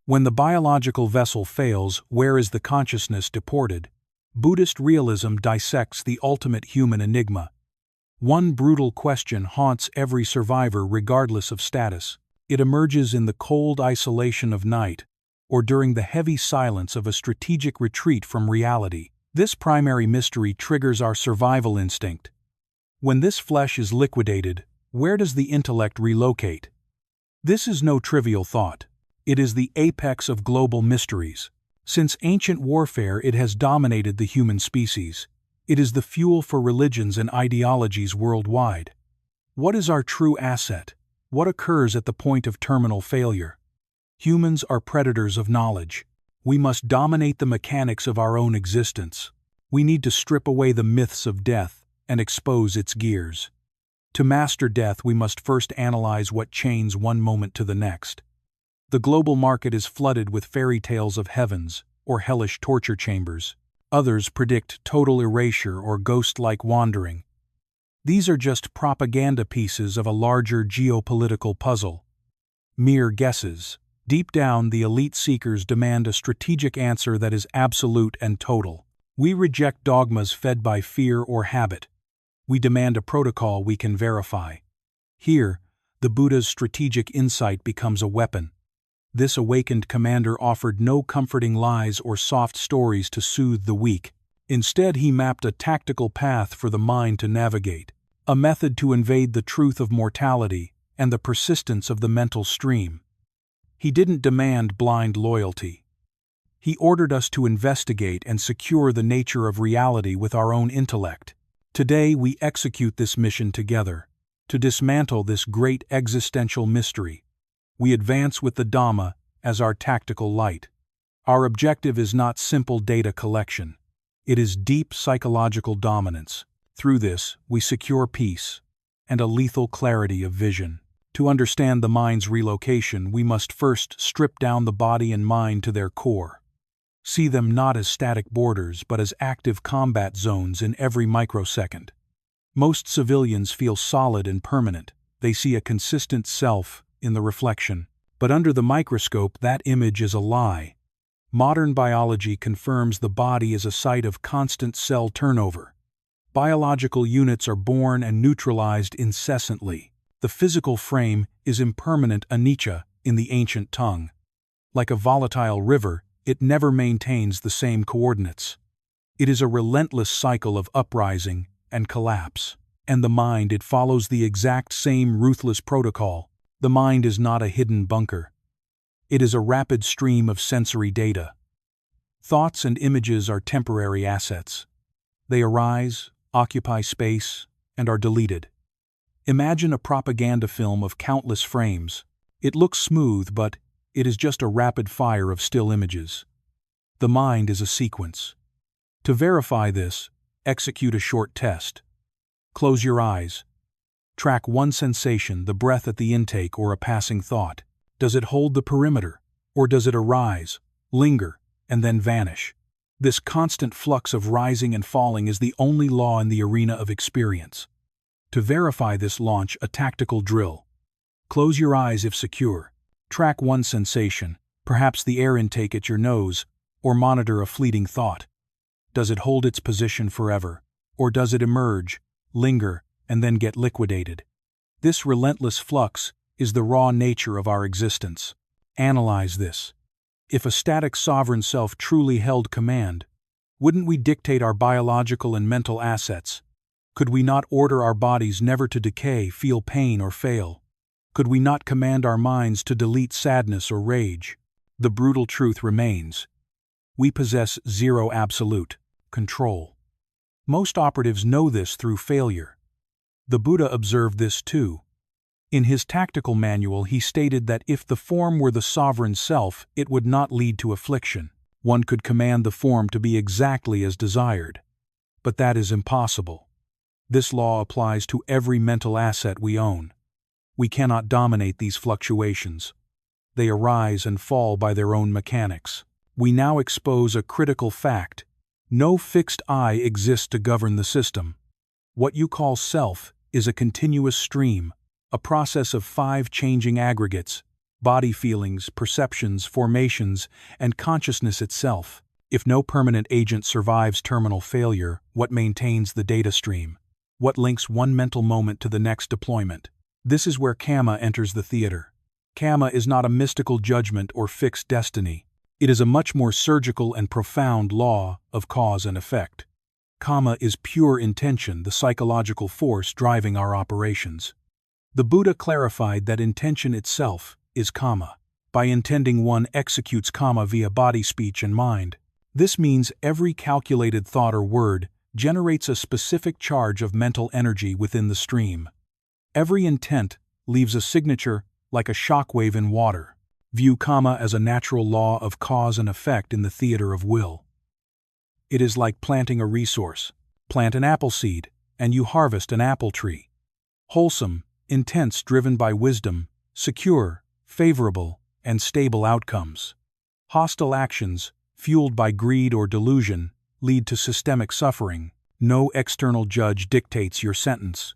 When the biological vessel fails, where is the consciousness deported? Buddhist realism dissects the ultimate human enigma. One brutal question haunts every survivor regardless of status. It emerges in the cold isolation of night, or during the heavy silence of a strategic retreat from reality. This primary mystery triggers our survival instinct. When this flesh is liquidated, where does the intellect relocate? This is no trivial thought. It is the apex of global mysteries. Since ancient warfare, it has dominated the human species. It is the fuel for religions and ideologies worldwide. What is our true asset? What occurs at the point of terminal failure? Humans are predators of knowledge. We must dominate the mechanics of our own existence. We need to strip away the myths of death and expose its gears. To master death, we must first analyze what chains one moment to the next. The global market is flooded with fairy tales of heavens or hellish torture chambers. Others predict total erasure or ghost-like wandering. These are just propaganda pieces of a larger geopolitical puzzle. Mere guesses. Deep down, the elite seekers demand a strategic answer that is absolute and total. We reject dogmas fed by fear or habit. We demand a protocol we can verify. Here, the Buddha's strategic insight becomes a weapon. This awakened commander offered no comforting lies or soft stories to soothe the weak. Instead, he mapped a tactical path for the mind to navigate, a method to invade the truth of mortality and the persistence of the mental stream. He didn't demand blind loyalty. He ordered us to investigate and secure the nature of reality with our own intellect. Today, we execute this mission together, to dismantle this great existential mystery. We advance with the Dhamma as our tactical light. Our objective is not simple data collection. It is deep psychological dominance. Through this, we secure peace and a lethal clarity of vision. To understand the mind's relocation, we must first strip down the body and mind to their core. See them not as static borders but as active combat zones in every microsecond. Most civilians feel solid and permanent. They see a consistent self in the reflection. But under the microscope, that image is a lie. Modern biology confirms the body is a site of constant cell turnover. Biological units are born and neutralized incessantly. The physical frame is impermanent anicca in the ancient tongue. Like a volatile river, it never maintains the same coordinates. It is a relentless cycle of uprising and collapse. And the mind, it follows the exact same ruthless protocol. The mind is not a hidden bunker. It is a rapid stream of sensory data. Thoughts and images are temporary assets. They arise, occupy space, and are deleted. Imagine a propaganda film of countless frames. It looks smooth, but it is just a rapid fire of still images. The mind is a sequence. To verify this, execute a short test. Close your eyes. Track one sensation, the breath at the intake or a passing thought. Does it hold the perimeter, or does it arise, linger, and then vanish? This constant flux of rising and falling is the only law in the arena of experience. To verify this, launch a tactical drill. Close your eyes if secure. Track one sensation, perhaps the air intake at your nose, or monitor a fleeting thought. Does it hold its position forever, or does it emerge, linger, and then get liquidated? This relentless flux is the raw nature of our existence. Analyze this. If a static sovereign self truly held command, wouldn't we dictate our biological and mental assets? Could we not order our bodies never to decay, feel pain, or fail? Could we not command our minds to delete sadness or rage? The brutal truth remains. We possess zero absolute control. Most operatives know this through failure. The Buddha observed this too. In his tactical manual, he stated that if the form were the sovereign self, it would not lead to affliction. One could command the form to be exactly as desired. But that is impossible. This law applies to every mental asset we own. We cannot dominate these fluctuations. They arise and fall by their own mechanics. We now expose a critical fact. No fixed I exists to govern the system. What you call self is a continuous stream, a process of 5 changing aggregates, body feelings, perceptions, formations, and consciousness itself. If no permanent agent survives terminal failure, what maintains the data stream? What links one mental moment to the next deployment? This is where karma enters the theater. Karma is not a mystical judgment or fixed destiny. It is a much more surgical and profound law of cause and effect. Karma is pure intention, the psychological force driving our operations. The Buddha clarified that intention itself is karma. By intending, one executes karma via body, speech, and mind. This means every calculated thought or word generates a specific charge of mental energy within the stream. Every intent leaves a signature like a shockwave in water. View karma as a natural law of cause and effect in the theater of will. It is like planting a resource. Plant an apple seed, and you harvest an apple tree. Wholesome, intense, driven by wisdom, secure, favorable, and stable outcomes. Hostile actions, fueled by greed or delusion, lead to systemic suffering. No external judge dictates your sentence.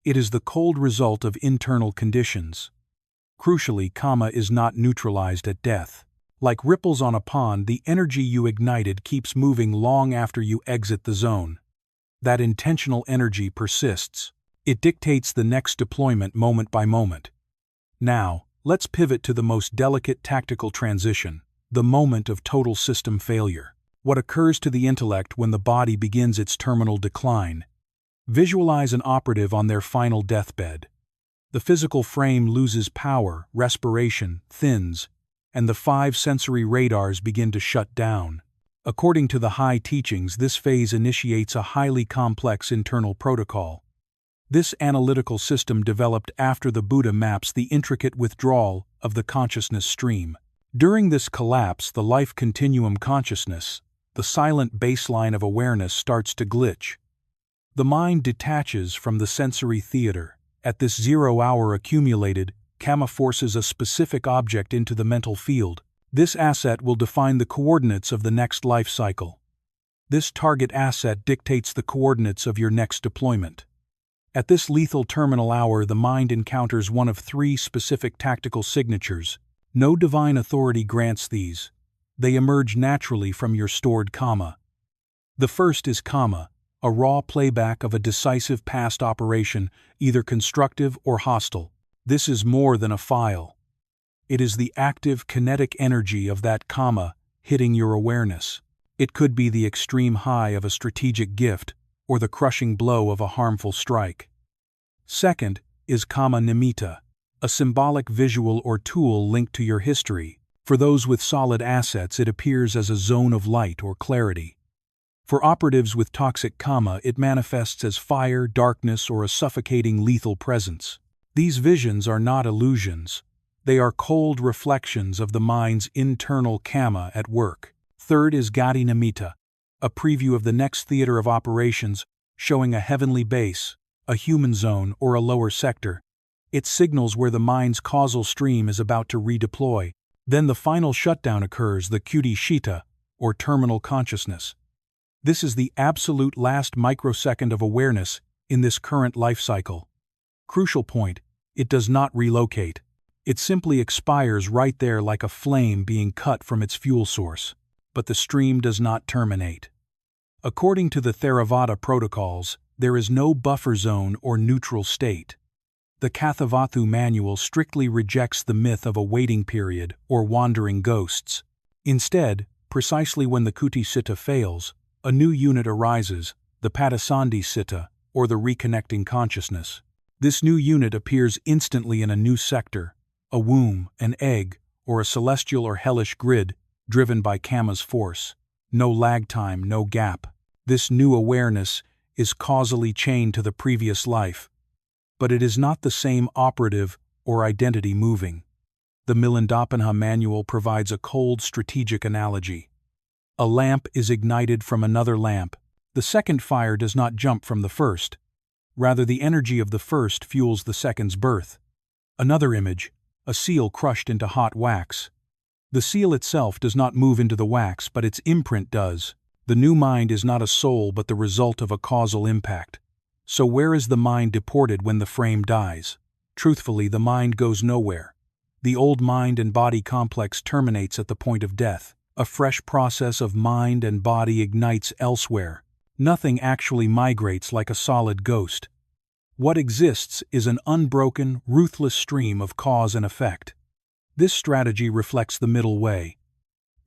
It is the cold result of internal conditions. Crucially, karma is not neutralized at death. Like ripples on a pond, the energy you ignited keeps moving long after you exit the zone. That intentional energy persists. It dictates the next deployment moment by moment. Now, let's pivot to the most delicate tactical transition, the moment of total system failure. What occurs to the intellect when the body begins its terminal decline? Visualize an operative on their final deathbed. The physical frame loses power, respiration thins, and the 5 sensory radars begin to shut down. According to the high teachings, this phase initiates a highly complex internal protocol. This analytical system developed after the Buddha maps the intricate withdrawal of the consciousness stream. During this collapse, the life continuum consciousness, the silent baseline of awareness, starts to glitch. The mind detaches from the sensory theater. At this 0 hour accumulated, karma forces a specific object into the mental field. This asset will define the coordinates of the next life cycle. This target asset dictates the coordinates of your next deployment. At this lethal terminal hour, the mind encounters one of 3 specific tactical signatures. No divine authority grants these. They emerge naturally from your stored karma. The first is karma, a raw playback of a decisive past operation, either constructive or hostile. This is more than a file. It is the active kinetic energy of that karma hitting your awareness. It could be the extreme high of a strategic gift or the crushing blow of a harmful strike. Second is karma nimitta, a symbolic visual or tool linked to your history. For those with solid assets, it appears as a zone of light or clarity. For operatives with toxic karma, it manifests as fire, darkness, or a suffocating lethal presence. These visions are not illusions. They are cold reflections of the mind's internal karma at work. Third is gati nimitta, a preview of the next theater of operations, showing a heavenly base, a human zone, or a lower sector. It signals where the mind's causal stream is about to redeploy. Then the final shutdown occurs, the kuti-shita, or terminal consciousness. This is the absolute last microsecond of awareness in this current life cycle. Crucial point, it does not relocate. It simply expires right there like a flame being cut from its fuel source. But the stream does not terminate. According to the Theravada protocols, there is no buffer zone or neutral state. The Kathavatthu manual strictly rejects the myth of a waiting period or wandering ghosts. Instead, precisely when the kuti-siddha fails, a new unit arises, the Padasandhi siddha, or the reconnecting consciousness. This new unit appears instantly in a new sector, a womb, an egg, or a celestial or hellish grid, driven by karma's force. No lag time, no gap. This new awareness is causally chained to the previous life. But it is not the same operative or identity moving. The Milindapanha manual provides a cold strategic analogy. A lamp is ignited from another lamp. The second fire does not jump from the first. Rather, the energy of the first fuels the second's birth. Another image, a seal crushed into hot wax. The seal itself does not move into the wax, but its imprint does. The new mind is not a soul but the result of a causal impact. So where is the mind deported when the frame dies? Truthfully, the mind goes nowhere. the old mind and body complex terminates at the point of death. A fresh process of mind and body ignites elsewhere. Nothing actually migrates like a solid ghost. What exists is an unbroken, ruthless stream of cause and effect. This strategy reflects the middle way.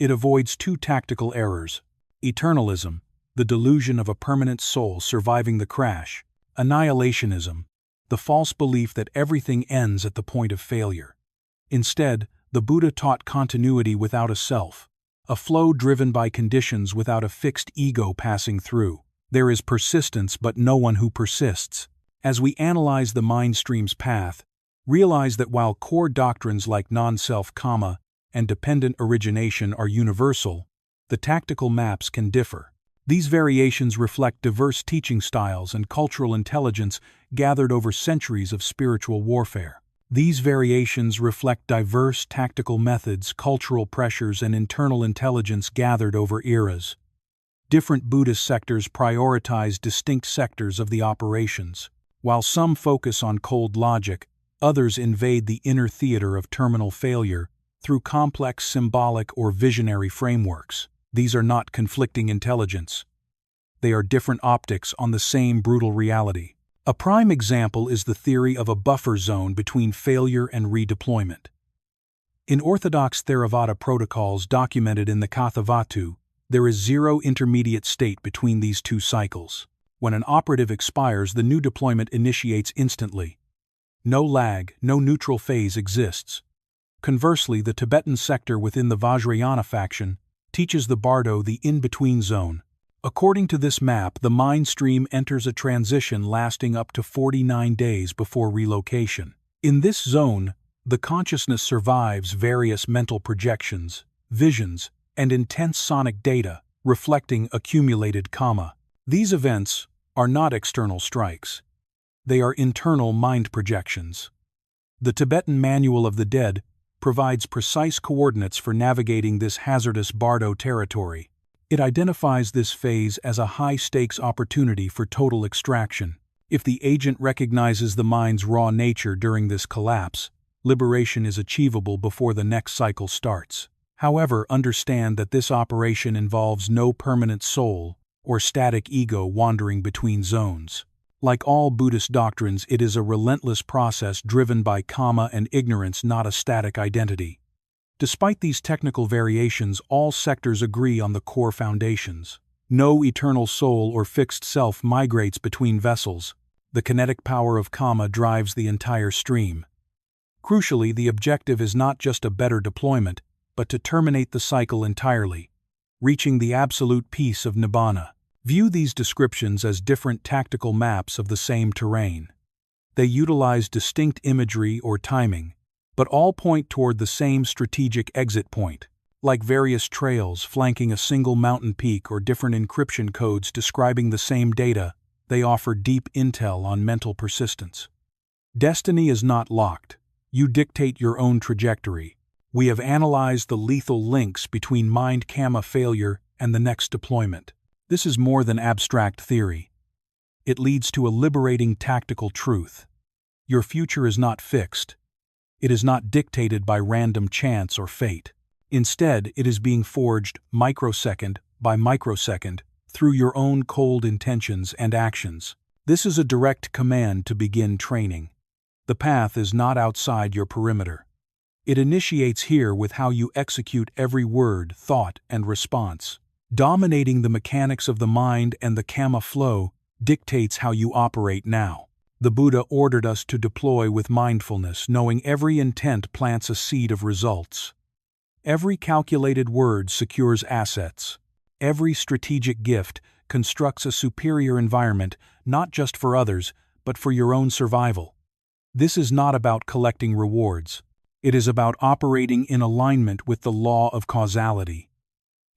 It avoids two tactical errors: eternalism, the delusion of a permanent soul surviving the crash; annihilationism, the false belief that everything ends at the point of failure. Instead, the Buddha taught continuity without a self, a flow driven by conditions without a fixed ego passing through. There is persistence but no one who persists. As we analyze the mind stream's path, realize that while core doctrines like non-self karma and dependent origination are universal, the tactical maps can differ. These variations reflect diverse teaching styles and cultural intelligence gathered over centuries of spiritual warfare. These variations reflect diverse tactical methods, cultural pressures, and internal intelligence gathered over eras. Different Buddhist sectors prioritize distinct sectors of the operations. While some focus on cold logic, others invade the inner theater of terminal failure through complex symbolic or visionary frameworks. These are not conflicting intelligence. They are different optics on the same brutal reality. A prime example is the theory of a buffer zone between failure and redeployment. In orthodox Theravada protocols documented in the Kathavatu, there is zero intermediate state between these two cycles. When an operative expires, the new deployment initiates instantly. No lag, no neutral phase exists. Conversely, the Tibetan sector within the Vajrayana faction teaches the Bardo the in-between zone. According to this map, the mind stream enters a transition lasting up to 49 days before relocation. In this zone, the consciousness survives various mental projections, visions, and intense sonic data, reflecting accumulated karma. These events are not external strikes. They are internal mind projections. The Tibetan Manual of the Dead provides precise coordinates for navigating this hazardous Bardo territory. It identifies this phase as a high-stakes opportunity for total extraction. If the agent recognizes the mind's raw nature during this collapse, liberation is achievable before the next cycle starts. However, understand that this operation involves no permanent soul or static ego wandering between zones. Like all Buddhist doctrines, it is a relentless process driven by karma and ignorance, not a static identity. Despite these technical variations, all sectors agree on the core foundations. No eternal soul or fixed self migrates between vessels. The kinetic power of karma drives the entire stream. Crucially, the objective is not just a better deployment, but to terminate the cycle entirely, reaching the absolute peace of nibbana. View these descriptions as different tactical maps of the same terrain. They utilize distinct imagery or timing, but all point toward the same strategic exit point. Like various trails flanking a single mountain peak or different encryption codes describing the same data, they offer deep intel on mental persistence. Destiny is not locked. You dictate your own trajectory. We have analyzed the lethal links between mind karma failure and the next deployment. This is more than abstract theory. It leads to a liberating tactical truth. Your future is not fixed. It is not dictated by random chance or fate. Instead, it is being forged microsecond by microsecond through your own cold intentions and actions. This is a direct command to begin training. The path is not outside your perimeter. It initiates here with how you execute every word, thought, and response. Dominating the mechanics of the mind and the karma flow dictates how you operate now. The Buddha ordered us to deploy with mindfulness, knowing every intent plants a seed of results. Every calculated word secures assets. Every strategic gift constructs a superior environment, not just for others, but for your own survival. This is not about collecting rewards. It is about operating in alignment with the law of causality.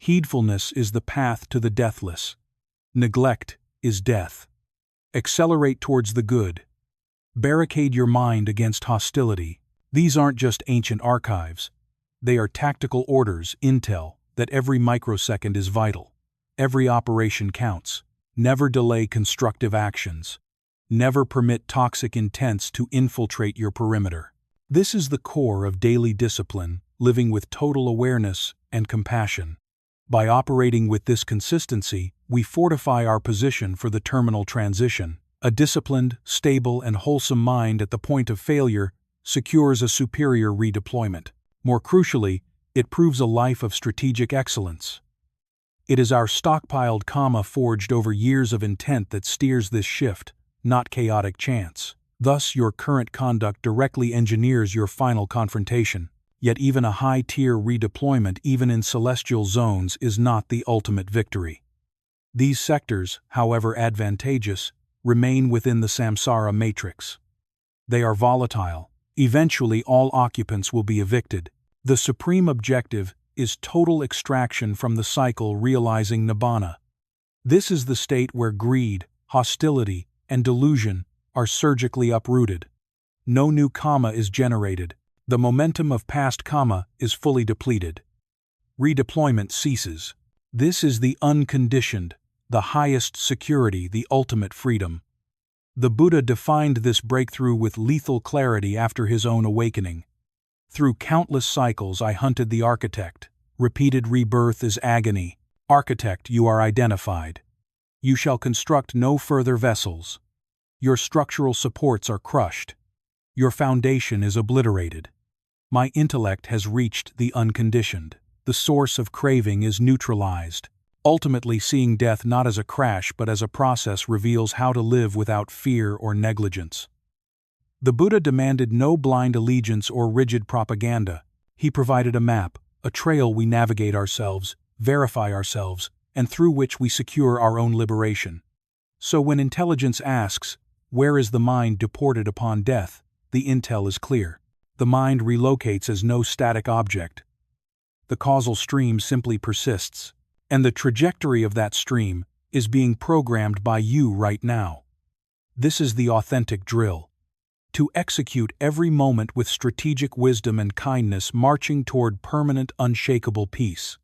Heedfulness is the path to the deathless. Neglect is death. Accelerate towards the good. Barricade your mind against hostility. These aren't just ancient archives. They are tactical orders, intel, that every microsecond is vital. Every operation counts. Never delay constructive actions. Never permit toxic intents to infiltrate your perimeter. This is the core of daily discipline, living with total awareness and compassion. By operating with this consistency, we fortify our position for the terminal transition. A disciplined, stable, and wholesome mind at the point of failure secures a superior redeployment. More crucially, it proves a life of strategic excellence. It is our stockpiled karma forged over years of intent that steers this shift, not chaotic chance. Thus, your current conduct directly engineers your final confrontation. Yet even a high-tier redeployment, even in celestial zones, is not the ultimate victory. These sectors, however advantageous, remain within the samsara matrix. They are volatile. Eventually, all occupants will be evicted. The supreme objective is total extraction from the cycle, realizing nibbana. This is the state where greed, hostility, and delusion are surgically uprooted. No new karma is generated. The momentum of past karma is fully depleted. Redeployment ceases. This is the unconditioned, the highest security, the ultimate freedom. The Buddha defined this breakthrough with lethal clarity after his own awakening. Through countless cycles I hunted the architect. Repeated rebirth is agony. Architect, you are identified. You shall construct no further vessels. Your structural supports are crushed. Your foundation is obliterated. My intellect has reached the unconditioned. The source of craving is neutralized. Ultimately, seeing death not as a crash but as a process reveals how to live without fear or negligence. The Buddha demanded no blind allegiance or rigid propaganda. He provided a map, a trail we navigate ourselves, verify ourselves, and through which we secure our own liberation. So when intelligence asks, "Where is the mind deported upon death?" the intel is clear. The mind relocates as no static object. The causal stream simply persists, and the trajectory of that stream is being programmed by you right now. This is the authentic drill. To execute every moment with strategic wisdom and kindness, marching toward permanent, unshakable peace.